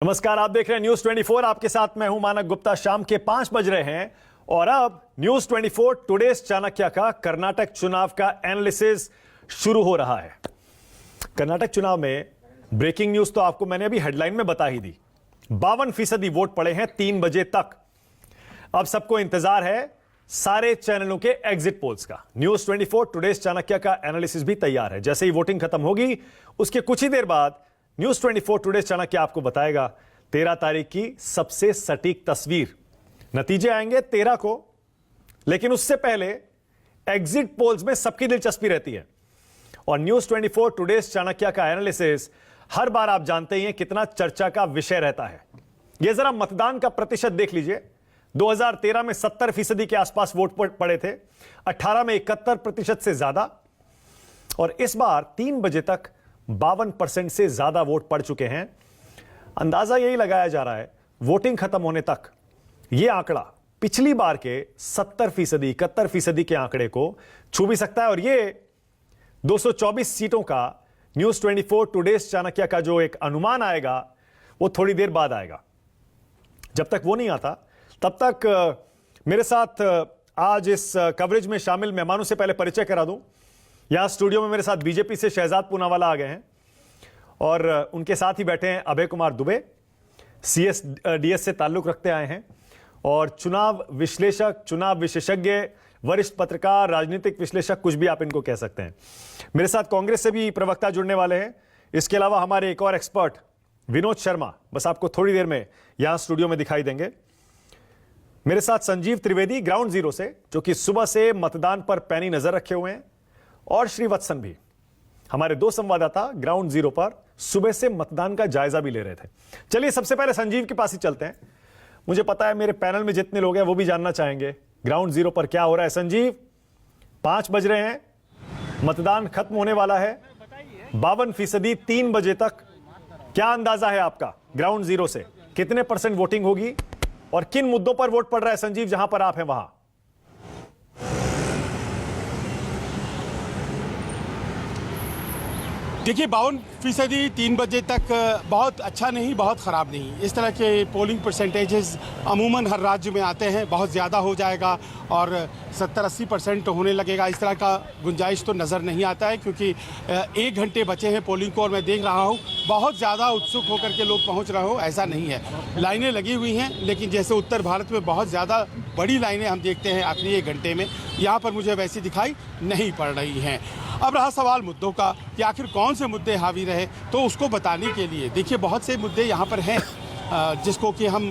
नमस्कार, आप देख रहे हैं न्यूज 24। आपके साथ मैं हूं मानक गुप्ता। शाम के 5 बज रहे हैं और अब न्यूज 24 टुडेस चाणक्य का कर्नाटक चुनाव का एनालिसिस शुरू हो रहा है। कर्नाटक चुनाव में ब्रेकिंग न्यूज तो आपको मैंने अभी हेडलाइन में बता ही दी। 52% वोट पड़े हैं 3 बजे तक। अब सबको इंतजार है सारे चैनलों के एग्जिट पोल्स का। न्यूज 24 टुडेस चाणक्य का एनालिसिस भी तैयार है। जैसे ही वोटिंग खत्म होगी उसके कुछ ही देर बाद न्यूज 24 टुडे चाणक्य आपको बताएगा 13 तारीख की सबसे सटीक तस्वीर। नतीजे आएंगे 13 को, लेकिन उससे पहले एग्जिट पोल्स में सबकी दिलचस्पी रहती है और न्यूज 24 टुडे चाणक्य का एनालिसिस हर बार आप जानते ही हैं कितना चर्चा का विषय रहता है। यह जरा मतदान का प्रतिशत देख लीजिए। 2013 में 70% के आसपास वोट पड़े थे, 18 में 71% से ज्यादा, और इस बार 3 बजे तक 52% से ज्यादा वोट पड़ चुके हैं। अंदाजा यही लगाया जा रहा है वोटिंग खत्म होने तक यह आंकड़ा पिछली बार के 70%, 71% के आंकड़े को छू भी सकता है और यह 224 सीटों का न्यूज 24 टुडेस चाणक्य का जो एक अनुमान आएगा वो थोड़ी देर बाद आएगा। जब तक वो नहीं आता तब तक मेरे साथ आज इस कवरेज में शामिल मेहमानों से पहले परिचय करा दूं। यहां स्टूडियो में मेरे साथ बीजेपी से शहजाद पूनावाला आ गए हैं और उनके साथ ही बैठे हैं अभय कुमार दुबे, CSDS से ताल्लुक रखते आए हैं और चुनाव विश्लेषक, चुनाव विशेषज्ञ, वरिष्ठ पत्रकार, राजनीतिक विश्लेषक, कुछ भी आप इनको कह सकते हैं। मेरे साथ कांग्रेस से भी प्रवक्ता जुड़ने वाले हैं। इसके अलावा हमारे एक और एक्सपर्ट विनोद शर्मा बस आपको थोड़ी देर में यहां स्टूडियो में दिखाई देंगे। मेरे साथ संजीव त्रिवेदी ग्राउंड जीरो से, जो कि सुबह से मतदान पर पैनी नजर रखे हुए हैं, और श्रीवत्सन भी, हमारे 2 संवाददाता ग्राउंड जीरो पर सुबह से मतदान का जायजा भी ले रहे थे। चलिए सबसे पहले संजीव के पास ही चलते हैं। मुझे पता है मेरे पैनल में जितने लोग हैं वो भी जानना चाहेंगे ग्राउंड जीरो पर क्या हो रहा है। संजीव, 5 बज रहे हैं, मतदान खत्म होने वाला है, 52% 3 बजे तक। क्या अंदाजा है आपका ग्राउंड जीरो से, कितने % वोटिंग होगी और किन मुद्दों पर वोट पड़ रहा है संजीव जहां पर आप हैं वहां? देखिए, 52% 3 बजे तक बहुत अच्छा नहीं, बहुत ख़राब नहीं। इस तरह के पोलिंग परसेंटेजेस अमूमन हर राज्य में आते हैं। बहुत ज़्यादा हो जाएगा और 70-80% होने लगेगा, इस तरह का गुंजाइश तो नज़र नहीं आता है, क्योंकि 1 घंटे बचे हैं पोलिंग को और मैं देख रहा हूँ बहुत ज़्यादा उत्सुक होकर के लोग पहुँच रहे हो, ऐसा नहीं है। लाइनें लगी हुई हैं, लेकिन जैसे उत्तर भारत में बहुत ज़्यादा बड़ी लाइनें हम देखते हैं आखिरी 1 घंटे में, यहाँ पर मुझे वैसी दिखाई नहीं पड़ रही हैं। अब रहा सवाल मुद्दों का कि आखिर कौन से मुद्दे हावी रहे, तो उसको बताने के लिए देखिए बहुत से मुद्दे यहाँ पर हैं जिसको कि हम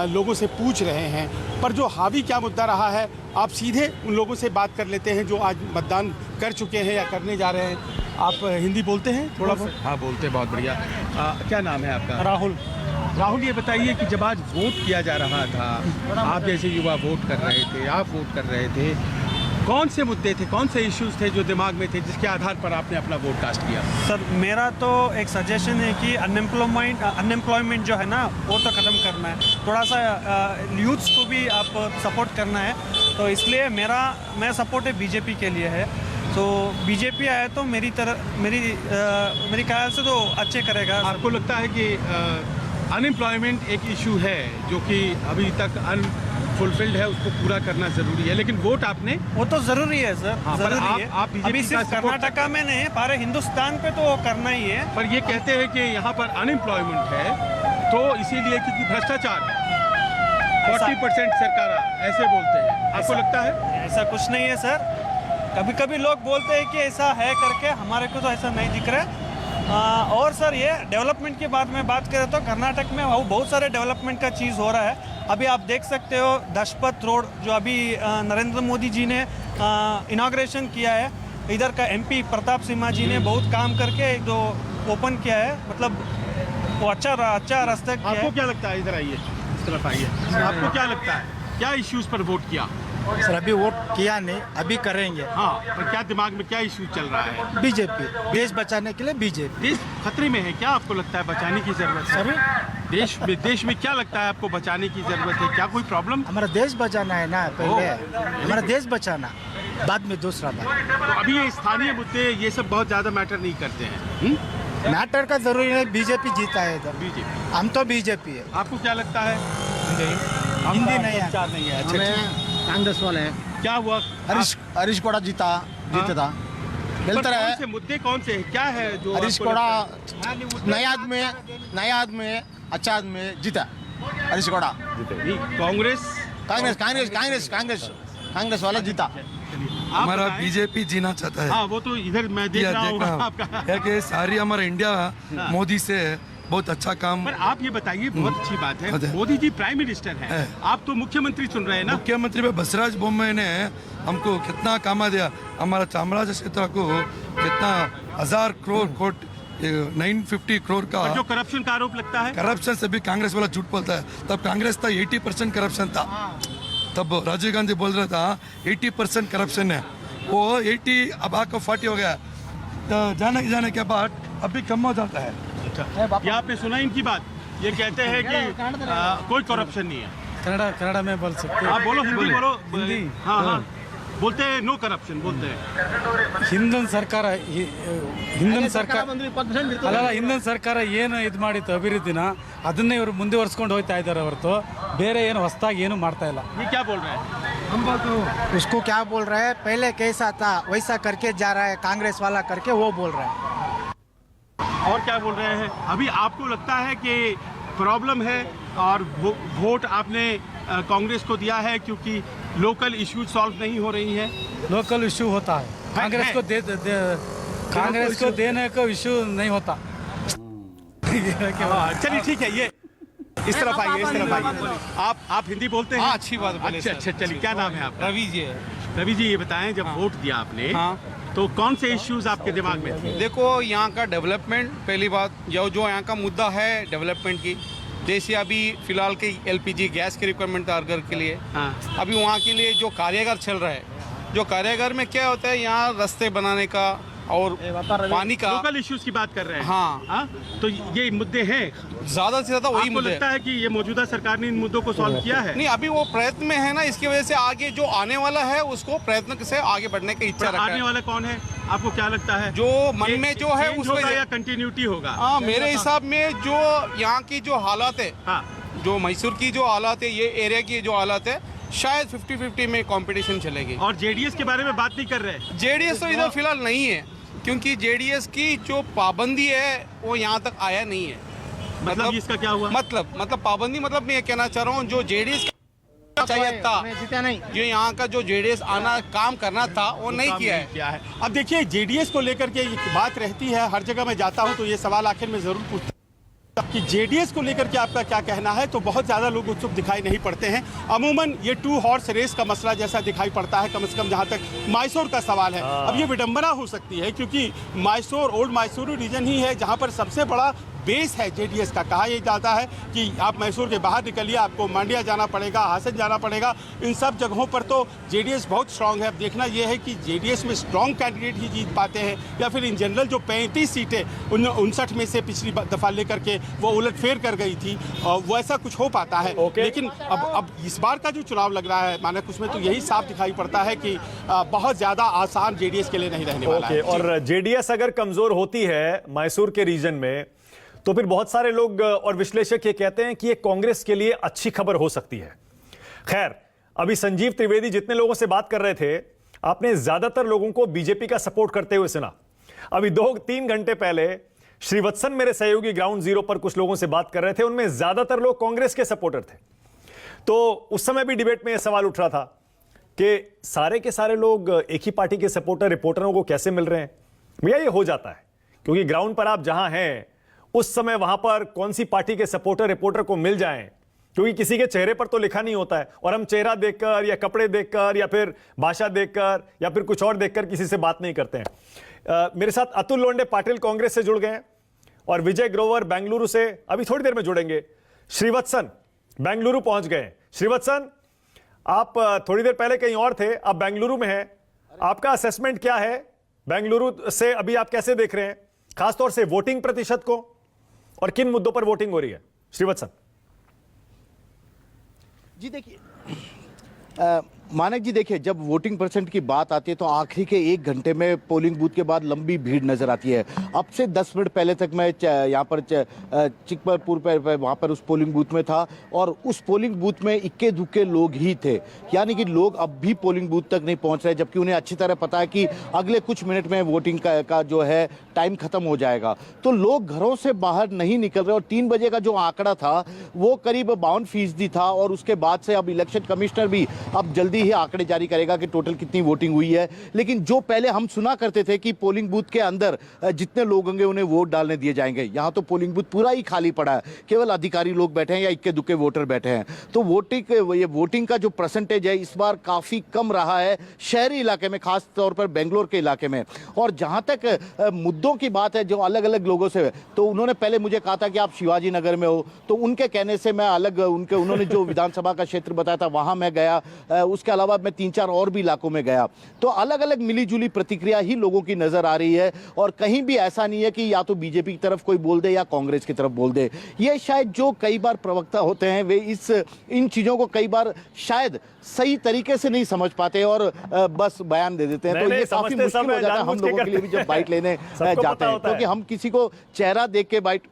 लोगों से पूछ रहे हैं, पर जो हावी क्या मुद्दा रहा है आप सीधे उन लोगों से बात कर लेते हैं जो आज मतदान कर चुके हैं या करने जा रहे हैं। आप हिंदी बोलते हैं थोड़ा बहुत? हाँ, बोलते हैं, बहुत बढ़िया। क्या नाम है आपका? राहुल, ये बताइए कि जब आज वोट किया जा रहा था, आप जैसे युवा वोट कर रहे थे, आप वोट कर रहे थे, कौन से मुद्दे थे, कौन से इश्यूज थे जो दिमाग में थे जिसके आधार पर आपने अपना वोट कास्ट किया? सर, मेरा तो एक सजेशन है कि अनएम्प्लॉयमेंट जो है ना वो तो ख़त्म करना है। थोड़ा सा यूथ्स को भी आप सपोर्ट करना है, तो इसलिए मैं सपोर्ट है बीजेपी के लिए है। तो बीजेपी आए तो मेरी ख्याल से तो अच्छे करेगा। आपको लगता है कि अनएम्प्लॉयमेंट एक इशू है जो कि अभी तक फुलफिल्ड है, उसको पूरा करना जरूरी है, लेकिन वोट आपने? वो तो जरूरी है सर। हाँ, जरूरी है। आप अभी सिर्फ कर्नाटका में नहीं, सारे हिंदुस्तान पे तो करना ही है। पर ये कहते हैं कि यहाँ पर अनएम्प्लॉयमेंट है तो इसीलिए क्योंकि भ्रष्टाचार है, 40% सरकार, ऐसे बोलते हैं। आपको लगता है? ऐसा कुछ नहीं है सर। कभी कभी लोग बोलते हैं कि ऐसा है करके, हमारे को तो ऐसा नहीं दिख रहा है। और सर, ये डेवलपमेंट की बात करें तो कर्नाटक में बहुत सारे डेवलपमेंट का चीज़ हो रहा है। अभी आप देख सकते हो दशपथ रोड जो अभी नरेंद्र मोदी जी ने इनाग्रेशन किया है, इधर का MP प्रताप सिम्हा जी ने बहुत काम करके जो ओपन किया है, मतलब वो अच्छा रास्ता किया है। आपको क्या लगता है? इधर आइए, इस तरफ आइए। आपको क्या लगता है, क्या इश्यूज पर वोट किया? सर, अभी वोट किया नहीं, अभी करेंगे। हाँ, पर क्या दिमाग में क्या इशू चल रहा है? बीजेपी, देश बचाने के लिए बीजेपी। देश खतरे में है, क्या आपको लगता है बचाने की जरूरत है? सर, देश में क्या लगता है आपको बचाने की जरूरत है? क्या कोई प्रॉब्लम? हमारा देश बचाना है ना, पहले हमारा देश बचाना, बाद में दूसरा बात। तो अभी ये स्थानीय मुद्दे ये सब बहुत ज्यादा मैटर नहीं करते हैं। मैटर का जरूरी नहीं, बीजेपी जीता है इधर। बीजेपी। हम तो बीजेपी है। आपको क्या लगता है? हिंदी नहीं है। चार नहीं है। अच्छा, कांग्रेस वाले हैं। क्या हुआ? हरीश कोड़ा जीता था पर बेहतर कौन है। से मुद्दे कौन से हैं? क्या है जो हरीश आपको कोड़ा लगता है? नया आदमी अच्छा आदमी जीता। हरीश कोड़ा नहीं, कांग्रेस वाला जीता। आप हमारा बताएं। बीजेपी जीना चाहता है। हाँ, वो तो इधर मैं देख रहा हूँ आपका। है कि सारी हमारा इंडिया मोदी से बहुत अच्छा काम। पर आप ये बताइए, बहुत अच्छी बात है, अच्छा। मोदी जी प्राइम मिनिस्टर हैं, है। आप तो मुख्यमंत्री चुन रहे हैं ना? मुख्यमंत्री में बसराज बोम्मई ने हमको कितना काम दिया। हमारा चामराज क्षेत्र को कितना 1000 करोड़ 950 करोड़ का पर जो करप्शन का आरोप लगता है, करप्शन से भी कांग्रेस वाला झूठ बोलता है। तब कांग्रेस था 80% करप्शन था। तब राजीव गांधी बोल रहा था 80% करप्शन है, वो 80 अब आकर 40 हो गया। तो जाने के बाद अभी कम हो जाता है। ये आपने सुना इनकी बात? ये कहते हैं कि कोई करप्शन नहीं है। कन्नड़ा में बोल सकते आप बोलो, हिंदी बोलो। हिंदी? हाँ, बोलते हैं नो करप्शन बोलते हैं। ಹಿಂದಿನ ಸರ್ಕಾರ ಅಲ್ಲ ಹಿಂದಿನ ಸರ್ಕಾರ ಏನು ಇದು ಮಾಡಿತ್ತು ಅಭಿವೃದ್ಧಿನ ಅದನ್ನೇ ಇವರು ಮುಂದುವರಿಸ್ಕೊಂಡು ಹೋಗ್ತಾ ಇದ್ದಾರೆ ಹೊರತು ಬೇರೆ ಏನು ಹೊಸದಾಗಿ ಏನು ಮಾಡ್ತಾ ಇಲ್ಲ। ये क्या बोल रहे हैं? उसको क्या बोल रहा है, पहले कैसा था वैसा करके जा रहा है, कांग्रेस वाला करके वो बोल रहा है। और क्या बोल रहे हैं? अभी आपको लगता है कि प्रॉब्लम है और वोट आपने कांग्रेस को दिया है क्योंकि लोकल इश्यूज सॉल्व नहीं हो रही हैं? लोकल इशू होता है, कांग्रेस को कांग्रेस को देने का इशू नहीं होता। चलिए ठीक है, ये इस तरफ आइए, इस तरफ आइए। आप हिंदी बोलते हैं? हाँ, अच्छी बात बोले अच्छा सर। अच्छा, चलिए, क्या नाम है आपका? रवि जी है। रवि जी, ये बताएं, जब वोट दिया आपने हाँ। तो कौन से इश्यूज आपके दिमाग में थे? देखो यहाँ का डेवलपमेंट, पहली बात जो यहाँ का मुद्दा है डेवलपमेंट की, जैसे अभी फिलहाल के एलपीजी गैस की रिक्वायरमेंट था हर घर के लिए। हाँ। अभी वहाँ के लिए जो कार्यागार चल रहा है, जो कार्यागार में क्या होता है, यहाँ रास्ते बनाने का और पानी का लोकल इश्यूज की बात कर रहे हैं। हाँ। तो ये मुद्दे हैं, ज्यादा से ज्यादा वही आपको मुद्दे लगता हैं। है कि ये मौजूदा सरकार ने इन मुद्दों को सॉल्व किया है? नहीं, अभी वो प्रयत्न में है ना, इसकी वजह से आगे जो आने वाला है उसको प्रयत्न से आगे बढ़ने की इच्छा पर रखा आने है। वाला कौन है, आपको क्या लगता है? जो मन में जो है Change उस होगा वजह- या कंटिन्यूटी होगा? हाँ, मेरे हिसाब में जो यहाँ की जो हालात है, हाँ, जो मैसूर की जो हालात है, ये एरिया की जो हालात है, शायद 50-50 में कंपटीशन चलेगी। और जेडीएस के बारे में बात नहीं कर रहे। जेडीएस तो इधर फिलहाल नहीं है, क्योंकि जेडीएस की जो पाबंदी है वो यहाँ तक आया नहीं है। मतलब इसका क्या हुआ? मतलब पाबंदी, मतलब मैं ये कहना चाह रहा हूँ, जो जेडीएस चाहिए था, जीता नहीं। जो यहाँ का जो जेडीएस आना काम करना था वो नहीं काम किया है। अब देखिए, जेडीएस को लेकर के एक बात रहती है, हर जगह मैं जाता हूं तो ये सवाल आखिर में जरूर पूछता हूं कि जेडीएस को लेकर के आपका क्या कहना है। तो बहुत ज्यादा लोग उत्सुक दिखाई नहीं पड़ते हैं। अमूमन ये 2 हॉर्स रेस का मसला जैसा दिखाई पड़ता है, कम से कम जहां तक मैसूर का सवाल है। अब ये विडंबना हो सकती है क्योंकि मैसूर ओल्ड मैसूरू रीजन ही है जहां पर सबसे बड़ा बेस है जेडीएस का। कहा यह जाता है कि आप मैसूर के बाहर निकलिए, आपको मांड्या जाना पड़ेगा, हासन जाना पड़ेगा, इन सब जगहों पर तो जेडीएस बहुत स्ट्रांग है। अब देखना यह है कि जेडीएस में स्ट्रांग कैंडिडेट ही जीत पाते हैं या फिर इन जनरल जो 35 सीटें 59 में से पिछली दफा लेकर के वो उलटफेर कर गई थी, वो ऐसा कुछ हो पाता है। लेकिन अब इस बार का जो चुनाव लग रहा है मानक, उसमें तो यही साफ दिखाई पड़ता है कि बहुत ज्यादा आसान जेडीएस के लिए नहीं रहने वाला है। और जेडीएस अगर कमजोर होती है मैसूर के रीजन में तो फिर बहुत सारे लोग और विश्लेषक ये कहते हैं कि ये कांग्रेस के लिए अच्छी खबर हो सकती है। खैर, अभी संजीव त्रिवेदी जितने लोगों से बात कर रहे थे, आपने ज्यादातर लोगों को बीजेपी का सपोर्ट करते हुए सुना। अभी 2-3 घंटे पहले श्रीवत्सन मेरे सहयोगी ग्राउंड जीरो पर कुछ लोगों से बात कर रहे थे, उनमें ज्यादातर लोग कांग्रेस के सपोर्टर थे। तो उस समय भी डिबेट में यह सवाल उठ रहा था कि सारे के सारे लोग एक ही पार्टी के सपोर्टर रिपोर्टरों को कैसे मिल रहे हैं। भैया ये हो जाता है क्योंकि ग्राउंड पर आप जहां हैं उस समय वहां पर कौन सी पार्टी के सपोर्टर रिपोर्टर को मिल जाएं, क्योंकि किसी के चेहरे पर तो लिखा नहीं होता है और हम चेहरा देखकर या कपड़े देखकर या फिर भाषा देखकर या फिर कुछ और देखकर किसी से बात नहीं करते हैं। मेरे साथ अतुल लोंडे पाटिल कांग्रेस से जुड़ गए हैं और विजय ग्रोवर बेंगलुरु से अभी थोड़ी देर में जुड़ेंगे। श्रीवत्सन बेंगलुरु पहुंच गए। श्रीवत्सन, आप थोड़ी देर पहले कहीं और थे, आप बेंगलुरु में हैं, आपका असेसमेंट क्या है? बेंगलुरु से अभी आप कैसे देख रहे हैं, खासतौर से वोटिंग प्रतिशत को, और किन मुद्दों पर वोटिंग हो रही है? श्रीवत्सन जी देखिए, मानक जी देखिए, जब वोटिंग परसेंट की बात आती है तो आखिरी के 1 घंटे में पोलिंग बूथ के बाद लंबी भीड़ नजर आती है। अब से 10 मिनट पहले तक मैं यहाँ पर चिकबरपुर पर वहाँ पर उस पोलिंग बूथ में था और उस पोलिंग बूथ में इक्के दुक्के लोग ही थे, यानी कि लोग अब भी पोलिंग बूथ तक नहीं पहुँच रहे, जबकि उन्हें अच्छी तरह पता है कि अगले कुछ मिनट में वोटिंग का जो है टाइम खत्म हो जाएगा। तो लोग घरों से बाहर नहीं निकल रहे और 3 बजे का जो आंकड़ा था वो करीब 52% था और उसके बाद से अब इलेक्शन कमिश्नर भी अब जल्दी ही आंकड़े जारी करेगा कि टोटल कितनी वोटिंग हुई है। लेकिन जो पहले हम सुना करते थे कि पोलिंग बूथ के अंदर जितने लोग होंगे उन्हें वोट डालने दिए जाएंगे, यहां तो पोलिंग बूथ पूरा ही खाली पड़ा है, केवल अधिकारी लोग बैठे हैं या इक्के दुक्के वोटर बैठे हैं। तो वोटिंग का जो परसेंटेज है इस बार काफी कम रहा है शहरी इलाके में, खास तौर पर बेंगलोर के इलाके में। और जहां तक मुद्दों की बात है जो अलग अलग लोगों से, तो उन्होंने पहले मुझे कहा था कि आप शिवाजी नगर में हो, तो उनके कहने से मैं अलग उन्होंने जो विधानसभा का क्षेत्र बताया था वहां मैं गया, उसके अलावा मैं 3-4 और भी इलाकों में गया। तो अलग अलग मिलीजुली प्रतिक्रिया ही लोगों की नजर आ रही है और कहीं भी ऐसा नहीं है कि या तो बीजेपी की तरफ कोई बोल दे या कांग्रेस की तरफ बोल दे। ये शायद जो कई बार प्रवक्ता होते हैं वे इन चीजों को कई बार शायद सही तरीके से नहीं समझ पाते और बस बयान दे देते हैं। तो ये काफी मुश्किल हो जाता है हम लोगों के लिए भी जब बाइट लेने जाते हैं, क्योंकि हम किसी को चेहरा देख के बाइट।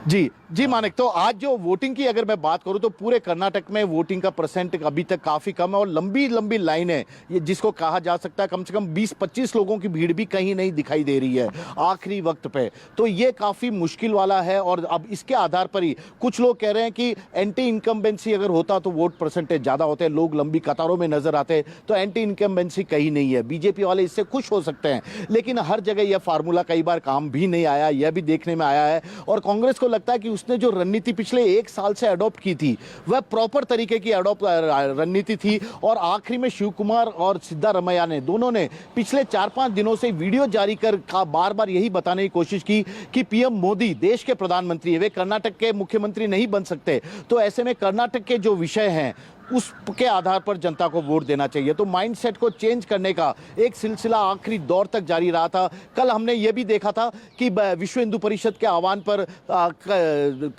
जी मानिक, तो आज जो वोटिंग की अगर मैं बात करूं तो पूरे कर्नाटक में वोटिंग का परसेंट अभी तक काफी कम है और लंबी लंबी लाइनें, ये जिसको कहा जा सकता है कम से कम 20-25 लोगों की भीड़ भी कहीं नहीं दिखाई दे रही है आखिरी वक्त पे। तो ये काफी मुश्किल वाला है और अब इसके आधार पर ही कुछ लोग कह रहे हैं कि एंटी इनकम्बेंसी अगर होता तो वोट परसेंटेज ज्यादा होते, लोग लंबी कतारों में नजर आते, तो एंटी इनकम्बेंसी कहीं नहीं है। बीजेपी वाले इससे खुश हो सकते हैं, लेकिन हर जगह यह फार्मूला कई बार काम भी नहीं आया, यह भी देखने में आया है। और कांग्रेस को लगता है कि उसने जो रणनीति पिछले 1 साल से अडॉप्ट की थी वह प्रॉपर तरीके की रणनीति थी और आखिरी में शिव कुमार और सिद्धारमैया ने दोनों ने पिछले 4-5 दिनों से वीडियो जारी कर बार बार यही बताने की कोशिश की कि पीएम मोदी देश के प्रधानमंत्री है, वे कर्नाटक के मुख्यमंत्री नहीं बन सकते। तो ऐसे में कर्नाटक के जो विषय हैं उसके आधार पर जनता को वोट देना चाहिए। तो माइंडसेट को चेंज करने का एक सिलसिला आखिरी दौर तक जारी रहा था। कल हमने ये भी देखा था कि विश्व हिंदू परिषद के आह्वान पर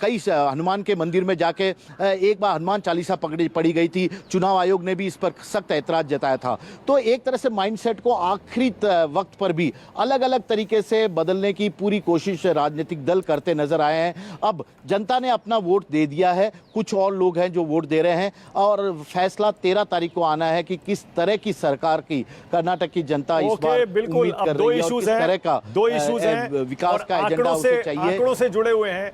कई हनुमान के मंदिर में जाके एक बार हनुमान चालीसा पढ़ी गई थी। चुनाव आयोग ने भी इस पर सख्त ऐतराज जताया था। तो एक तरह से माइंडसेट को आखिरी वक्त पर भी अलग अलग तरीके से बदलने की पूरी कोशिश राजनीतिक दल करते नजर आए हैं। अब जनता ने अपना वोट दे दिया है, कुछ और लोग हैं जो वोट दे रहे हैं और फैसला 13 तारीख को आना है कि किस तरह की सरकार की कर्नाटक की जनता इस बार उम्मीद कर रही है और किस तरह का दो इश्यूज हैं विकास का एजेंडा उसे चाहिए। आंकड़ों से जुड़े हुए हैं।